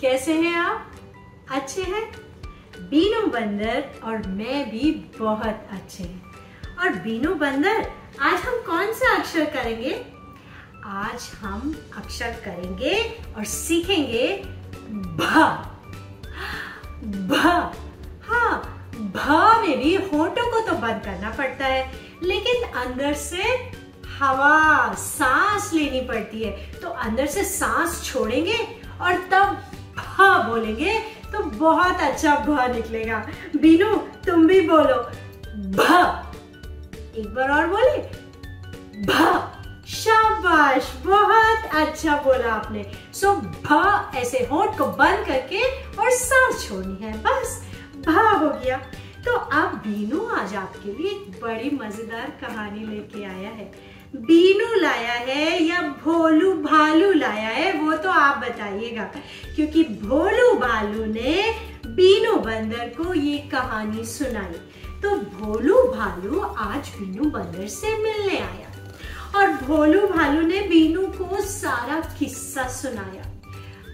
कैसे हैं आप? अच्छे हैं? बीनू बंदर और मैं भी बहुत अच्छे हैं। और बीनू बंदर, आज हम कौन सा अक्षर करेंगे? आज हम अक्षर करेंगे और सीखेंगे भ। भ, हाँ, भ में भी होठों को तो बंद करना पड़ता है, लेकिन अंदर से हवा, सांस लेनी पड़ती है। तो अंदर से सांस छोड़ेंगे और तब भ बोलेंगे तो बहुत अच्छा भ निकलेगा। बीनू, तुम भी बोलो भ। एक बार और बोले भ। शाबाश, बहुत अच्छा बोला आपने। सो भ ऐसे होंठ को बंद करके और सांस छोड़नी है, बस भ हो गया। तो अब बीनू आज आपके लिए एक बड़ी मजेदार कहानी लेके आया है। बीनू लाया है या भोलू भालू लाया है, वो तो आप बताइएगा, क्योंकि भोलू भालू ने बीनू बंदर को ये कहानी सुनाई। तो भोलू भालू आज बीनू बंदर से मिलने आया और भोलू भालू ने बीनू को सारा किस्सा सुनाया।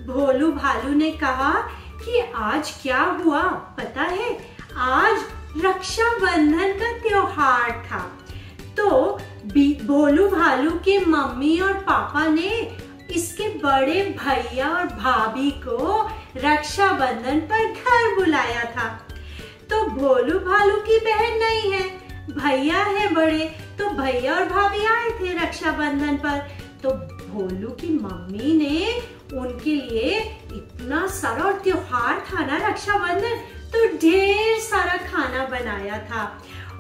भोलू भालू ने कहा कि आज क्या हुआ पता है? आज रक्षाबंधन का त्योहार था। तो भोलू भालू के मम्मी और पापा ने इसके बड़े भैया और भाभी को रक्षाबंधन पर घर बुलाया था। तो भोलू भालू की बहन नहीं है, भैया है बड़े, तो भैया और भाभी आए थे रक्षाबंधन पर। तो भोलू की मम्मी ने उनके लिए इतना सारा त्योहार था ना रक्षाबंधन, तो ढेर सारा खाना बनाया था।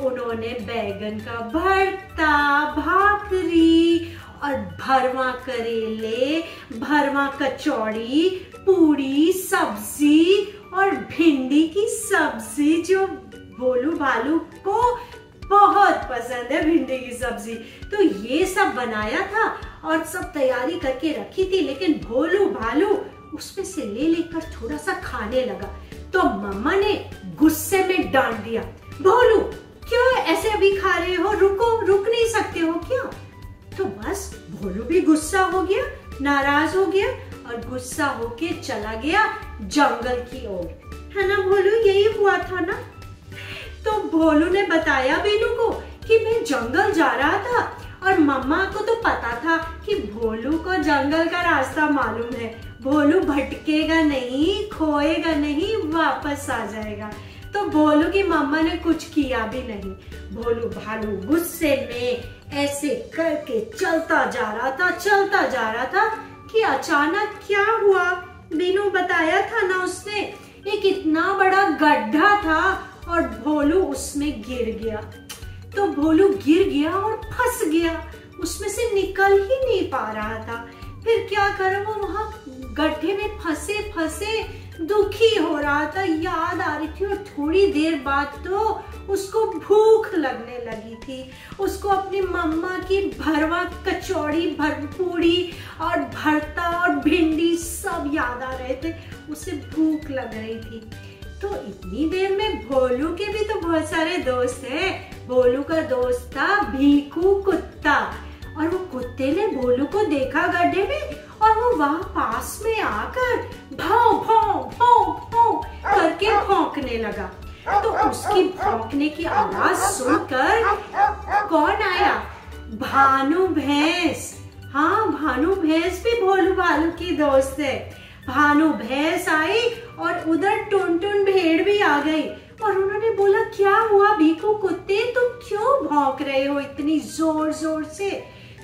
उन्होंने बैगन का भरता, भाकरी और भरवा करेले, भरवा कचौड़ी, पूरी, सब्जी और भिंडी की सब्जी, जो भोलू भालू को बहुत पसंद है भिंडी की सब्जी। तो ये सब बनाया था और सब तैयारी करके रखी थी, लेकिन भोलू भालू उसमें से ले लेकर थोड़ा सा खाने लगा। तो मम्मा ने गुस्से में डांट दिया, भोलू क्यों ऐसे अभी खा रहे हो? रुको, रुक नहीं सकते हो क्या? तो बस भोलू भी गुस्सा हो गया, नाराज हो गया और गुस्सा होके चला गया जंगल की ओर। है ना भोलू, यही हुआ था ना? तो भोलू ने बताया बीनू को कि मैं जंगल जा रहा था और मम्मा को तो पता था कि भोलू को जंगल का रास्ता मालूम है, भोलू भटकेगा नहीं, खोएगा नहीं, वापस आ जाएगा। तो भोलू की मम्मा ने कुछ किया भी नहीं। भोलू भालू गुस्से में ऐसे करके चलता जा रहा था कि अचानक क्या हुआ? बीनू बताया था ना उसने, एक इतना बड़ा गड्ढा था और भोलू उसमें गिर गया। तो भोलू गिर गया और फंस गया, उसमें से निकल ही नहीं पा रहा था। फिर क्या करे, वो वहां गड्ढे में फंसे फंसे दुखी हो रहा था, याद आ रही थी। और थोड़ी देर बाद तो उसको भूख लगने लगी थी। उसको अपनी मम्मा की भरवा कचौड़ी, पूरी और भरता और भिंडी सब याद आ रहे थे, उसे भूख लग रही थी। तो इतनी देर में भोलू के भी तो बहुत सारे दोस्त हैं। भोलू का दोस्त था भीकू कुत्ता, और वो कुत्ते ने भोलू को देखा गड्ढे में और वो वहां पास में आकर भाव भाव भाव भाव करके भौंकने लगा। तो उसकी भौंकने की आवाज सुनकर कौन आया? भानु भैंस। हाँ, भानु भैंस भी भोलू भालू की दोस्त है। भानु भैंस आई और उधर टुनटुन भेड़ भी आ गई और उन्होंने बोला, क्या हुआ भीकू कुत्ते, तुम क्यों भौंक रहे हो इतनी जोर जोर से?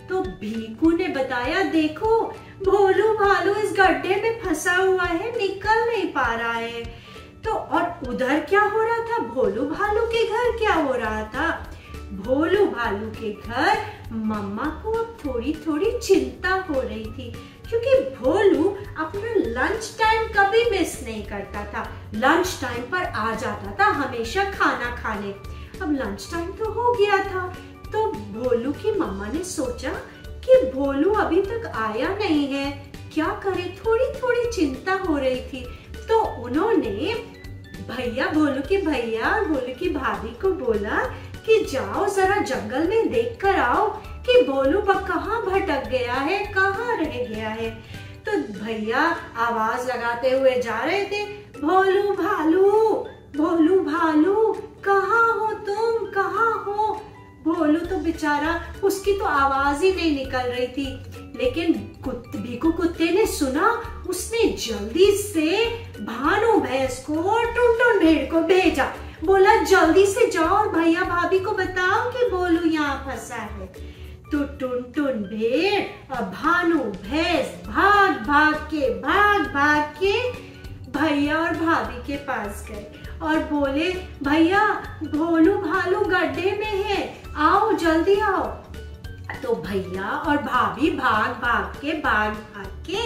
तो भीकू ने बताया, देखो भोलू भालू इस गड्ढे में फंसा हुआ है, निकल नहीं पा रहा है। तो और उधर क्या हो रहा था? भोलू भालू के घर क्या हो रहा था? भोलू भालू के घर मम्मा को अब थोड़ी थोड़ी चिंता हो रही थी, क्योंकि भोलू अपना लंच टाइम कभी मिस नहीं करता था। लंच टाइम पर आ जाता था हमेशा खाना खाने। अब लंच टाइम तो हो गया था, तो भोलू की मम्मा ने सोचा कि भोलू अभी तक आया नहीं है, क्या करे? थोड़ी थोड़ी चिंता हो रही थी। तो उन्होंने भोलू के भैया और भोलू की भाभी को बोला कि जाओ जरा जंगल में देख कर आओ कि भोलू कहाँ भटक गया है, कहाँ रह गया है। तो भैया आवाज लगाते हुए जा रहे थे, भोलू भालू, भोलू भालू, कहाँ हो तुम, कहाँ हो। भोलू तो बेचारा, उसकी तो आवाज ही नहीं निकल रही थी, लेकिन भीकू कुत्ते ने सुना। उसने जल्दी से भानु भैंस को टुनटुन भेड़ को भेजा, बोला जल्दी से जाओ और भैया भाभी को बताओ कि भोलू यहाँ फंसा है। तो टुनटुन भेड़ और भानु भैंस भाग भाग के भैया और भाभी के पास गए और बोले, भैया भोलू भालू गड्ढे में है, आओ जल्दी आओ। तो भैया और भाभी भाग के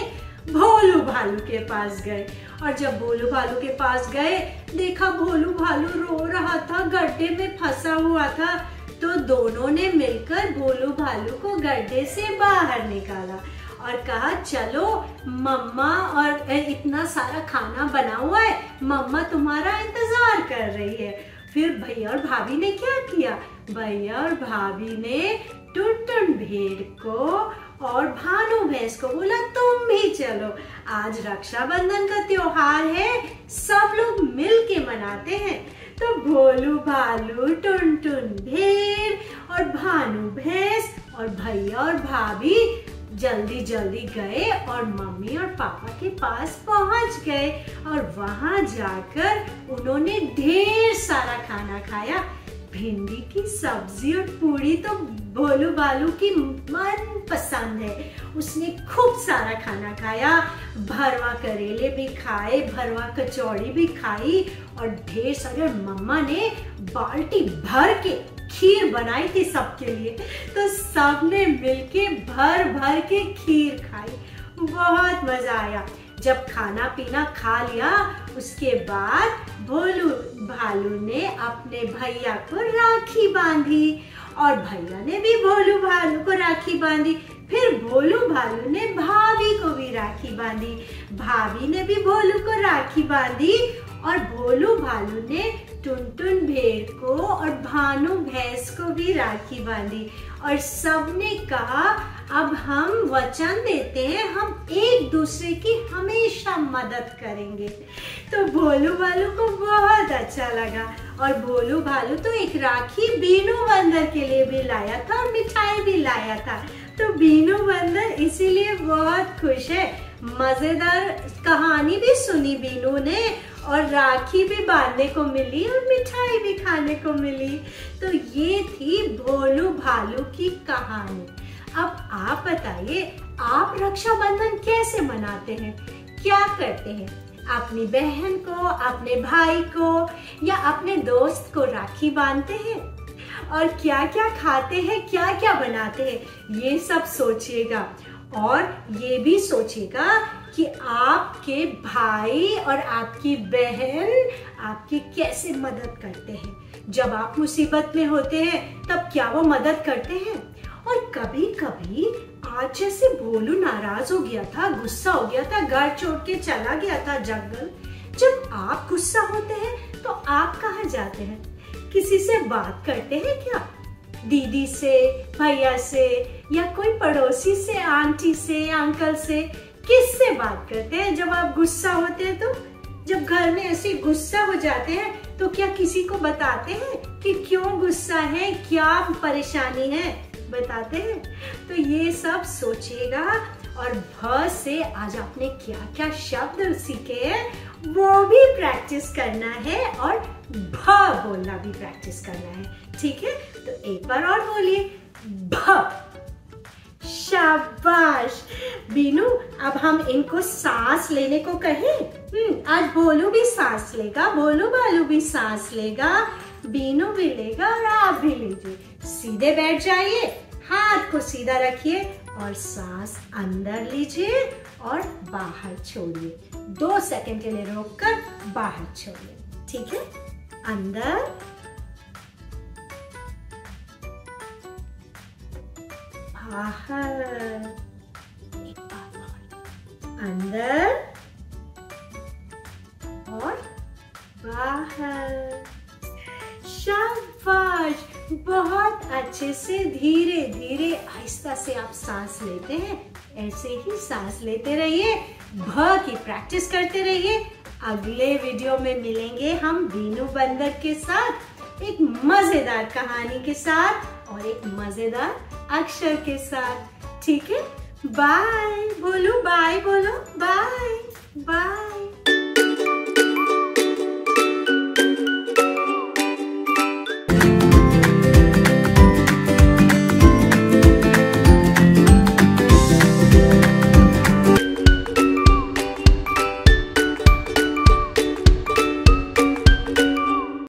भोलू भालू के पास गए। और जब भोलू भालू के पास गए, देखा भोलू भालू रो रहा था, गड्ढे में फंसा हुआ था। तो दोनों ने मिलकर भोलू भालू को गड्ढे से बाहर निकाला और कहा, चलो मम्मा, और इतना सारा खाना बना हुआ है, मम्मा तुम्हारा इंतजार कर रही है। फिर भैया और भाभी ने क्या किया, भैया और भाभी ने टुनटुन भेड़ को और भानु भैंस को बोला, तुम भी चलो, आज रक्षाबंधन का त्योहार है, सब लोग मिल के मनाते हैं। तो भोलू भालू, टुनटुन भेड़ और भानु भैंस और भैया और भाभी जल्दी जल्दी गए और मम्मी और पापा के पास पहुंच गए और वहां जाकर उन्होंने ढेर सारा खाना खाया। भिंडी की सब्जी और पूरी तो भोलू भालू की मन पसंद है, उसने खूब सारा खाना खाया, भरवा करेले भी खाए, भरवा कचौड़ी भी खाई और ढेर सारे, मम्मा ने बाल्टी भर के खीर बनाई थी सबके लिए, तो सबने मिलके भर के खीर खाई। बहुत मजा आया। जब खाना पीना खा लिया, उसके बाद भोलू भालू ने अपने भैया को राखी बांधी और भैया ने भी भोलू भालू को राखी बांधी। फिर भोलू भालू ने भाभी को भी राखी बांधी, भाभी ने भी भोलू को राखी बांधी और भोलू भालू ने टुनटुन भेड़ को और भानु भैंस को भी राखी बांधी और सबने कहा, अब हम वचन देते हैं हम एक दूसरे की हमेशा मदद करेंगे। तो भोलू भालू को बहुत अच्छा लगा और भोलू भालू तो एक राखी बीनू बंदर के लिए भी लाया था और मिठाई भी लाया था। तो बीनू बंदर इसीलिए बहुत खुश है। मजेदार कहानी भी सुनी बीनू ने और राखी भी बांधने को मिली और मिठाई भी खाने को मिली। तो ये थी भोलू भालू की कहानी। अब आप बताइए, आप रक्षाबंधन कैसे मनाते हैं, क्या करते हैं? अपनी बहन को, अपने भाई को या अपने दोस्त को राखी बांधते हैं और क्या क्या खाते हैं, क्या क्या बनाते हैं, ये सब सोचिएगा। और ये भी सोचिएगा कि आपके भाई और आपकी बहन आपकी कैसे मदद करते हैं। जब आप मुसीबत में होते हैं तब क्या वो मदद करते हैं? और कभी कभी आज जैसे भोलू नाराज हो गया था, गुस्सा हो गया था, घर छोड़ के चला गया था जंगल। जब आप गुस्सा होते हैं तो आप कहाँ जाते हैं? किसी से बात करते हैं क्या? दीदी से, भैया से या कोई पड़ोसी से, आंटी से, अंकल से? किससे बात करते हैं जब आप गुस्सा होते हैं? तो जब घर में ऐसे गुस्सा हो जाते हैं तो क्या किसी को बताते हैं कि क्यों गुस्सा है, क्या परेशानी है? बताते हैं? तो ये सब सोचिएगा। और भ से आज आपने क्या क्या शब्द सीखे हैं वो भी प्रैक्टिस करना है और भ बोलना भी प्रैक्टिस करना है, ठीक है? तो एक बार और बोलिए, भ। शाबाश बीनू। अब हम इनको सांस लेने को कहें। आज भोलू भी सांस लेगा, भोलू भालू भी सांस लेगा, बीनू भी लेगा और आप भी लीजिए। सीधे बैठ जाइए, हाथ को सीधा रखिए और सांस अंदर लीजिए और बाहर छोड़िए। 2 सेकंड के लिए रोककर बाहर छोड़िए, ठीक है? अंदर, बाहर, अंदर और बाहर। शाबाश, बहुत अच्छे से धीरे धीरे आहिस्ता से आप सांस लेते हैं, ऐसे ही सांस लेते रहिए, भ की प्रैक्टिस करते रहिए। अगले वीडियो में मिलेंगे हम बीनू बंदर के साथ, एक मजेदार कहानी के साथ और एक मजेदार अक्षर के साथ। ठीक है, बाय बोलो, बाय बोलो, बाय बाय।